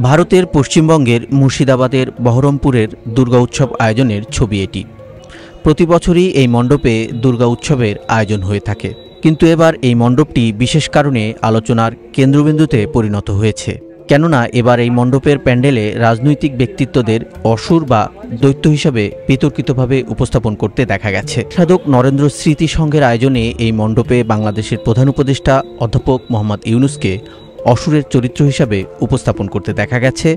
ভারতের পশ্চিমবঙ্গের মুর্শিদাবাদের বহরমপুরের দুর্গা উৎসব আয়োজনের ছবি এটি। প্রতি বছরই এই মণ্ডপে দুর্গা উৎসবের আয়োজন হয়ে থাকে, কিন্তু এবার এই মণ্ডপটি বিশেষ কারণে আলোচনার কেন্দ্রবিন্দুতে পরিণত হয়েছে। কেননা এবার এই মণ্ডপের প্যান্ডেলে রাজনৈতিক ব্যক্তিত্বদের অসুর বা দৈত্য হিসাবে বিতর্কিতভাবে উপস্থাপন করতে দেখা গেছে। সাধক নরেন্দ্র স্মৃতি সংঘের আয়োজনে এই মণ্ডপে বাংলাদেশের প্রধান উপদেষ্টা অধ্যাপক মোহাম্মদ ইউনূসকে অসুরের চরিত্র হিসাবে উপস্থাপন করতে দেখা গেছে।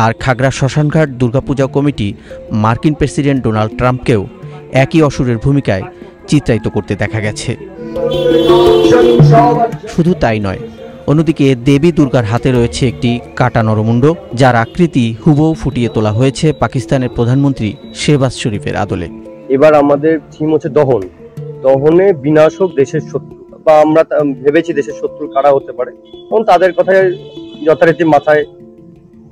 আর খাগড়া শ্মশানঘাট দুর্গাপূজা কমিটি মার্কিন প্রেসিডেন্ট ডোনাল্ড ট্রাম্পকেও একই অসুরের ভূমিকায় চিত্রায়িত করতে দেখা গেছে। শুধু তাই নয়, অন্যদিকে দেবী দুর্গার হাতে রয়েছে একটি কাটা নরমুণ্ড, যার আকৃতি হুবহু ফুটিয়ে তোলা হয়েছে পাকিস্তানের প্রধানমন্ত্রী শেহবাজ শরীফের আদলে। এবার আমাদের থিম হচ্ছে দহন। দহনে বিনাশ হোক দেশের শত্রু, বা আমরা ভেবেছি দেশের শত্রু কারা হতে পারে, এবং তাদের কথায় যথারীতি মাথায়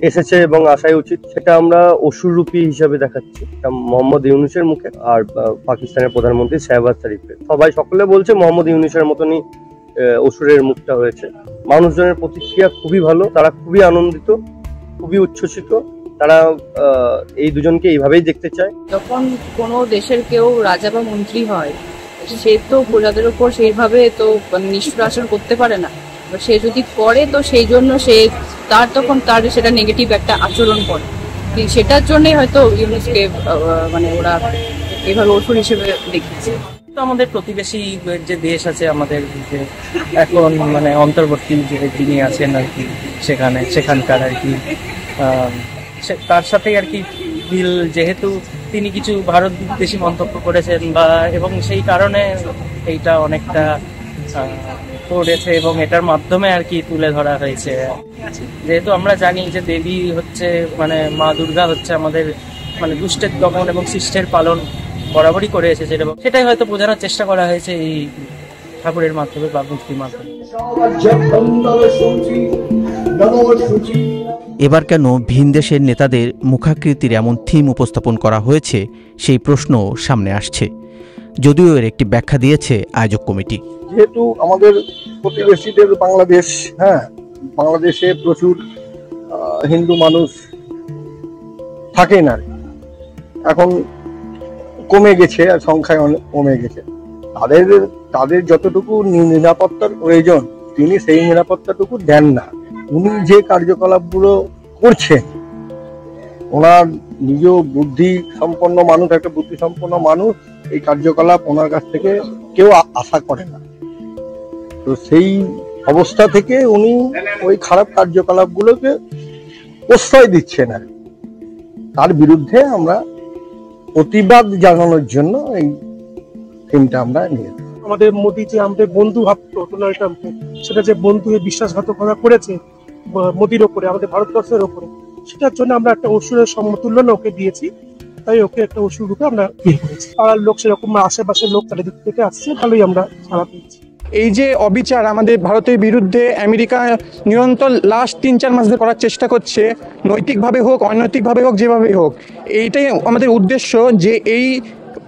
এসেছে এবং আসাই উচিত। সেটা আমরা অসুররূপী হিসাবে দেখাচ্ছি মোহাম্মদ ইউনূসের মুখে আর পাকিস্তানের প্রধানমন্ত্রী শেহবাজ শরীফের। সকলে বলছে মোহাম্মদ ইউনূসের মতনই অসুরের মুখটা হয়েছে। মানুষজনের প্রতিক্রিয়া খুবই ভালো, তারা খুবই আনন্দিত, খুবই উচ্ছ্বসিত। তারা এই দুজনকে এইভাবেই দেখতে চায়। যখন কোনো দেশের কেউ রাজা বা মন্ত্রী হয়, সে তো প্রজাদের উপর সেইভাবে তো নিষ্ঠুর আচরণ করতে পারে না। সে যদি করে তো সেই জন্য তখন তার সেটা নেগেটিভ একটা আচরণ করে, সেটার জন্যই হয়তো ইউনূসকে ওরা এভাবে অসুর হিসেবে দেখেছে। আমাদের প্রতিবেশী যে দেশ আছে আমাদের, যে এখন অন্তর্বর্তী যে যিনি আছেন আর কি, সেখানকার আর কি তার সাথে আর কি মিল, যেহেতু তিনি কিছু ভারত বিদ্বেষী মন্তব্য করেছেন এবং সেই কারণে এইটা অনেকটা করেছে এবং এটার মাধ্যমে আর কি তুলে ধরা হয়েছে। যেহেতু আমরা জানি যে দেবী হচ্ছে মা দুর্গা হচ্ছে আমাদের দুষ্টের দমন এবং শিষ্টের পালন বরাবরই করে এসেছে, এবং সেটাই হয়তো বোঝানোর চেষ্টা করা হয়েছে এই ঠাকুরের মাধ্যমে বা মূর্তির মাধ্যমে। এবার কেন ভিন দেশের নেতাদের মুখাকৃতির এমন থিম উপস্থাপন করা হয়েছে, সেই প্রশ্ন সামনে আসছে, যদিও এর একটি ব্যাখ্যা দিয়েছে আয়োজক কমিটি। যেহেতু আমাদের প্রতিবেশীদের বাংলাদেশ, বাংলাদেশে প্রচুর হিন্দু মানুষ থাকে না, এখন কমে গেছে, আর সংখ্যায় অনেক কমে গেছে। তাদের যতটুকু নিরাপত্তার প্রয়োজন তিনি সেই নিরাপত্তাটুকু দেন না। উনি যে কার্যকলাপগুলো করছেন, ওনার নিজ বুদ্ধি সম্পন্ন মানুষ, একটা বুদ্ধি সম্পন্ন মানুষ, এই কার্যকলাপ ওনার কাছ থেকে কেউ আশা করে না। তো সেই অবস্থা থেকে উনি ওই খারাপ কার্যকলাপগুলোকে প্রশ্রয় দিচ্ছেন, আর তার বিরুদ্ধে আমরা প্রতিবাদ জানানোর জন্য এই থিমটা আমরা নিয়েছি। আমাদের মোদী যে আমাদের বন্ধু ভাবতো ডোনাল্ড ট্রাম্পকে, সেটা যে বন্ধু বিশ্বাসঘাতকতা করেছে মোদীর ওপরে, আমাদের ভারতবর্ষের ওপরে, সেটার জন্য আমরা একটা অসুরের সমতুল্য ওকে দিয়েছি। তাই ওকে একটা অসুর রূপে আমরা বিয়ে করেছি। আর লোক সেরকম আশেপাশের লোক চারিদিক থেকে আসছে, ভালোই আমরা সাড়া পেয়েছি। এই যে অবিচার আমাদের ভারতের বিরুদ্ধে আমেরিকা নিরন্তর লাস্ট 3-4 মাস ধরে করার চেষ্টা করছে, নৈতিকভাবে হোক অনৈতিকভাবে হোক, যেভাবেই হোক, এইটাই আমাদের উদ্দেশ্য যে এই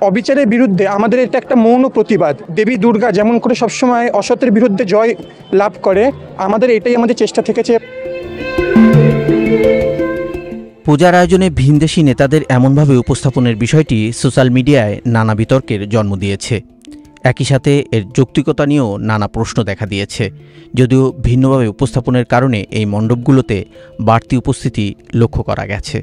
অবিচারের বিরুদ্ধে আমাদের এটা একটা মৌন প্রতিবাদ। দেবী দুর্গা যেমন করে সবসময় অসতের বিরুদ্ধে জয় লাভ করে, এটাই আমাদের চেষ্টা থেকেছে। পূজার আয়োজনে ভিনদেশি নেতাদের এমনভাবে উপস্থাপনের বিষয়টি সোশ্যাল মিডিয়ায় নানা বিতর্কের জন্ম দিয়েছে। একই সাথে এর যৌক্তিকতা নিয়েও নানা প্রশ্ন দেখা দিয়েছে, যদিও ভিন্নভাবে উপস্থাপনের কারণে এই মণ্ডপগুলোতে বাড়তি উপস্থিতি লক্ষ্য করা গেছে।